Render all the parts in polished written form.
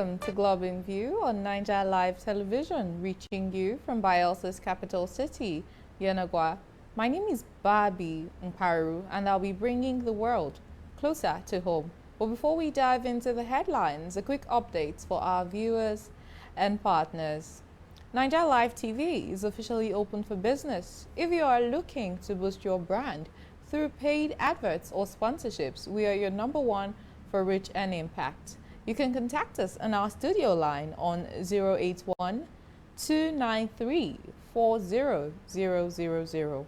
Welcome to Globe in View on Niger Live Television, reaching you from Bielsa's capital city, Yenagoa. My name is Barbie Mkparu, and I'll be bringing the world closer to home. But before we dive into the headlines, a quick update for our viewers and partners. Niger Live TV is officially open for business. If you are looking to boost your brand through paid adverts or sponsorships, we are your #1 for reach and impact. You can contact us on our studio line on 081-293-40000.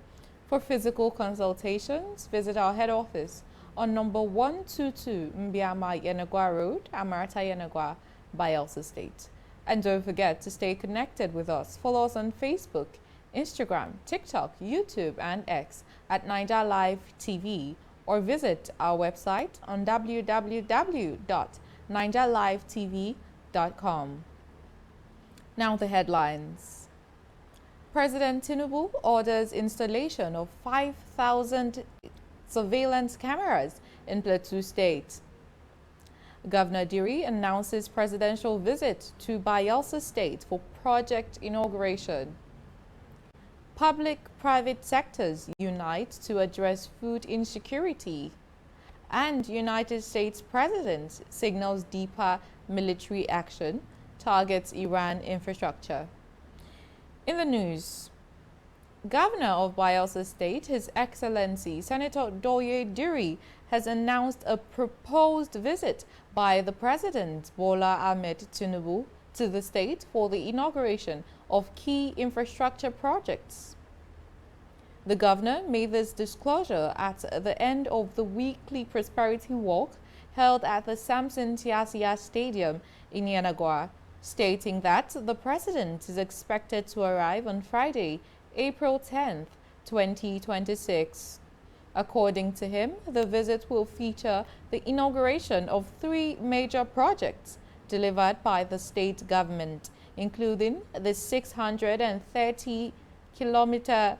For physical consultations, visit our head office on number 122 Mbiama Yenagoa Road, Amarata Yenagoa, Bielsa State. And don't forget to stay connected with us. Follow us on Facebook, Instagram, TikTok, YouTube, and X at Niger Live TV, or visit our website on www.nigerlivetv.com. Now the headlines. President Tinubu orders installation of 5,000 surveillance cameras in Plateau State. Governor Diri announces presidential visit to Bielsa State for project inauguration. Public-private sectors unite to address food insecurity. And United States President signals deeper military action, targets Iran infrastructure. In the news, Governor of Bielsa State, His Excellency Senator Doye Diri, has announced a proposed visit by the President Bola Ahmed Tinubu to the state for the inauguration of key infrastructure projects. The governor made this disclosure at the end of the weekly Prosperity Walk held at the Samson Tiasia Stadium in Yenagoa, stating that the president is expected to arrive on Friday, April 10th, 2026. According to him, the visit will feature the inauguration of 3 major projects delivered by the state government, including the 630-meter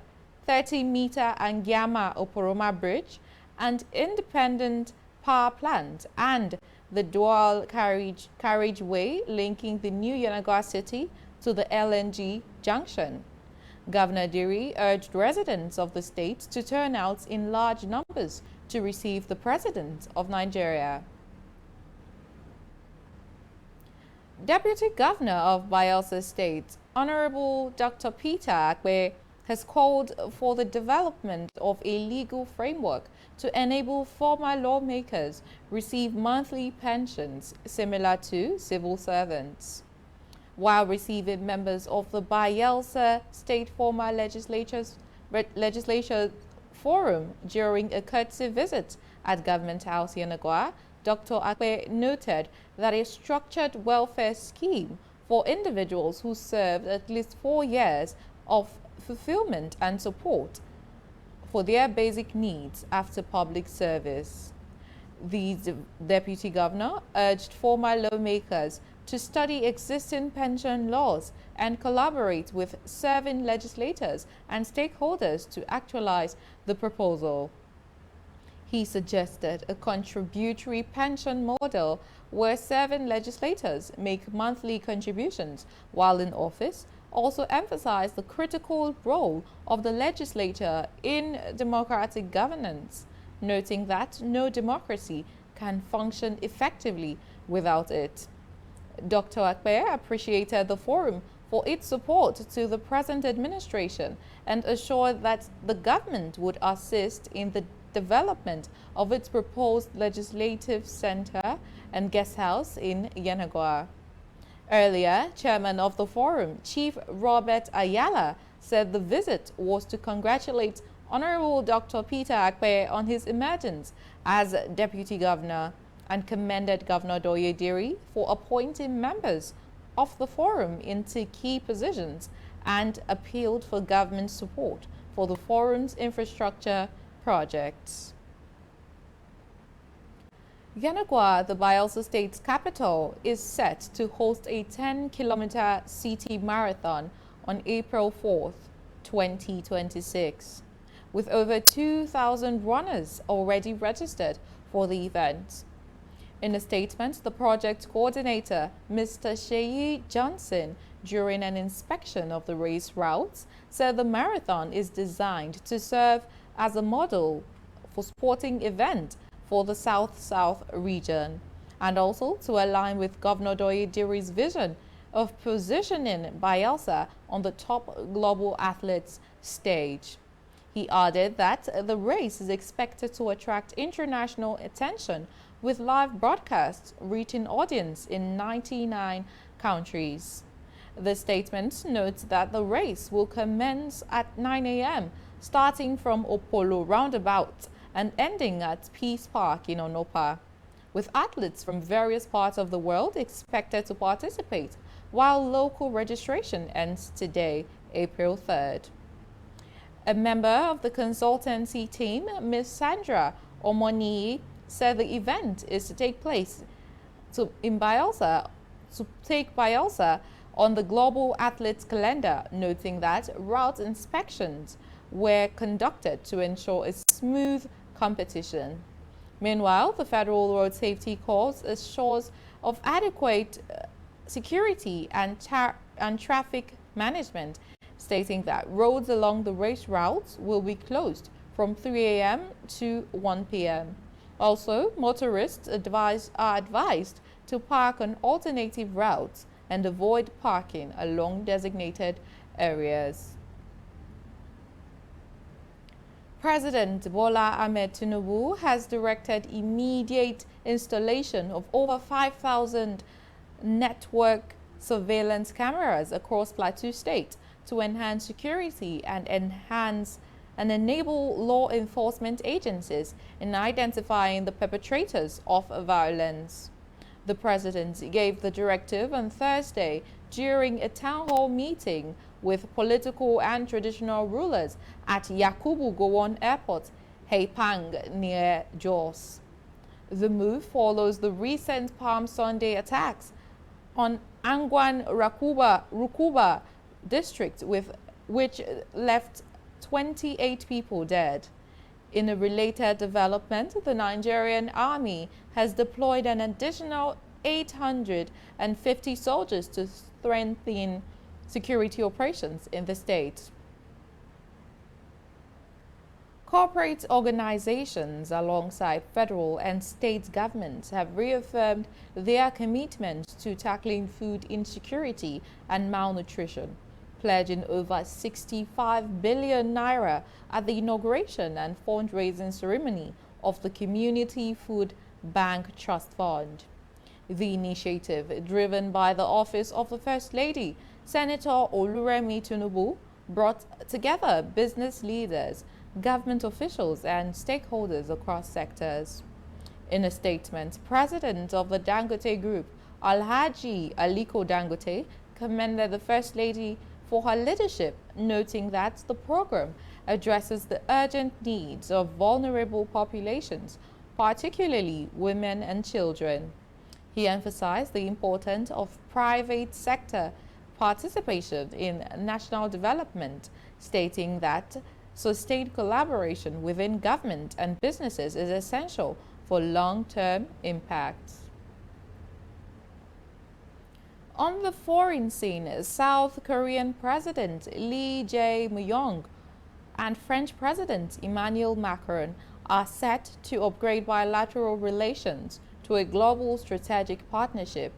Angiama Oporoma Bridge and independent power plant, and the dual carriageway linking the new Yenagoa city to the LNG junction. Governor Diri urged residents of the state to turn out in large numbers to receive the President of Nigeria. Deputy Governor of Bielsa State, Honorable Dr. Peter Akpe, has called for the development of a legal framework to enable former lawmakers receive monthly pensions similar to civil servants. While receiving members of the Bielsa State Former Legislature Forum during a courtesy visit at Government House Yenagoa, Dr. Akpe noted that a structured welfare scheme for individuals who served at least 4 years of fulfillment and support for their basic needs after public service. The Deputy Governor urged former lawmakers to study existing pension laws and collaborate with serving legislators and stakeholders to actualize the proposal. He suggested a contributory pension model where serving legislators make monthly contributions while in office, also emphasized the critical role of the legislature in democratic governance, noting that no democracy can function effectively without it. Dr. Akpe appreciated the forum for its support to the present administration and assured that the government would assist in the development of its proposed legislative center and guest house in Yenagoa. Earlier, chairman of the forum, Chief Robert Ayala, said the visit was to congratulate Honorable Dr. Peter Akpe on his emergence as deputy governor and commended Governor Doye Diri for appointing members of the forum into key positions and appealed for government support for the forum's infrastructure projects. Yenagoa, the Bielsa State's capital, is set to host a 10-kilometer city marathon on April 4th, 2026, with over 2,000 runners already registered for the event. In a statement, the project coordinator, Mr. Sheyi Johnson, during an inspection of the race routes, said the marathon is designed to serve as a model for sporting event for the South-South region, and also to align with Governor Doyediri's vision of positioning Bayelsa on the top global athletes stage. He added that the race is expected to attract international attention with live broadcasts reaching audience in 99 countries. The statement notes that the race will commence at 9 a.m., starting from Opolo roundabout and ending at Peace Park in Onopa, with athletes from various parts of the world expected to participate, while local registration ends today, April 3rd. A member of the consultancy team, Ms. Sandra Omoni, said the event is to take place in Bayelsa on the global athletes calendar, noting that route inspections were conducted to ensure a smooth competition. Meanwhile, the Federal Road Safety Corps assures of adequate security and traffic management, stating that roads along the race routes will be closed from 3 a.m. to 1 p.m. Also, motorists are advised to park on alternative routes and avoid parking along designated areas. President Bola Ahmed Tinubu has directed immediate installation of over 5,000 network surveillance cameras across Plateau State to enhance security and enable law enforcement agencies in identifying the perpetrators of violence. The president gave the directive on Thursday during a town hall meeting with political and traditional rulers at Yakubu Gowon Airport, Haipang, near Jos. The move follows the recent Palm Sunday attacks on Angwan Rukuba district, which left 28 people dead. In a related development, the Nigerian army has deployed an additional 850 soldiers to strengthen security operations in the state. Corporate organizations alongside federal and state governments have reaffirmed their commitment to tackling food insecurity and malnutrition, pledging over 65 billion naira at the inauguration and fundraising ceremony of the Community Food Bank Trust Fund. The initiative, driven by the Office of the First Lady, Senator Oluremi Tinubu, brought together business leaders, government officials and stakeholders across sectors. In a statement, President of the Dangote Group, Alhaji Aliko Dangote, commended the First Lady for her leadership, noting that the program addresses the urgent needs of vulnerable populations, particularly women and children. He emphasized the importance of private sector participation in national development, stating that sustained collaboration within government and businesses is essential for long-term impact. On the foreign scene, South Korean President Lee Jae-myung and French President Emmanuel Macron are set to upgrade bilateral relations to a global strategic partnership.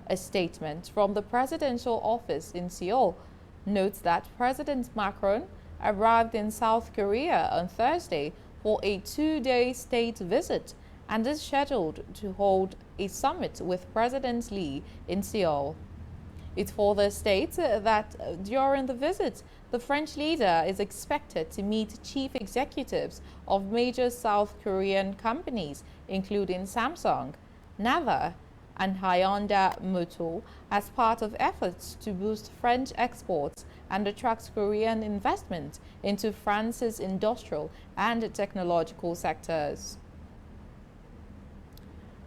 A statement from the presidential office in Seoul notes that President Macron arrived in South Korea on Thursday for a two-day state visit and is scheduled to hold a summit with President Lee in Seoul. It further states that during the visit, the French leader is expected to meet chief executives of major South Korean companies, including Samsung, Naver, and Hyundai Motor, as part of efforts to boost French exports and attract Korean investment into France's industrial and technological sectors.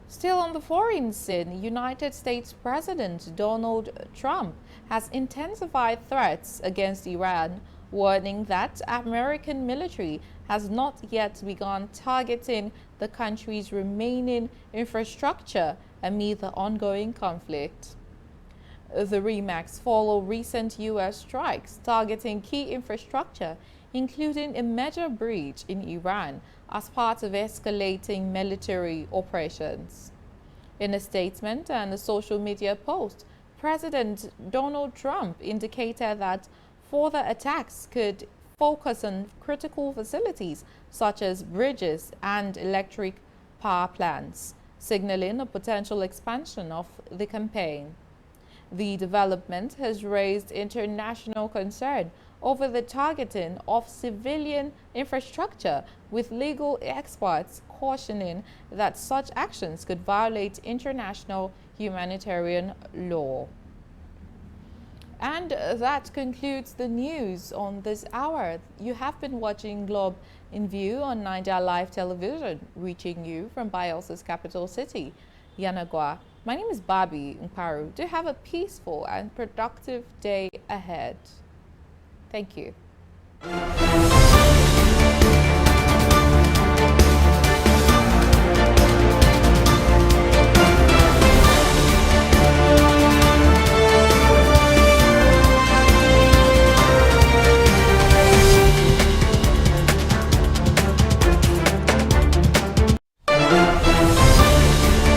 Still on the foreign scene, United States President Donald Trump has intensified threats against Iran warning that American military has not yet begun targeting the country's remaining infrastructure amid the ongoing conflict. The remarks follow recent U.S. strikes targeting key infrastructure, including a major bridge in Iran, as part of escalating military operations. In a statement and a social media post, President Donald Trump indicated that further attacks could focus on critical facilities such as bridges and electric power plants, signaling a potential expansion of the campaign. The development has raised international concern over the targeting of civilian infrastructure, with legal experts cautioning that such actions could violate international humanitarian law. And that concludes the news on this hour. You have been watching Globe in View on Niger Live Television, reaching you from Bielsa's capital city, Yenagoa. My name is Barbie Mkparu. Do have a peaceful and productive day ahead. Thank you.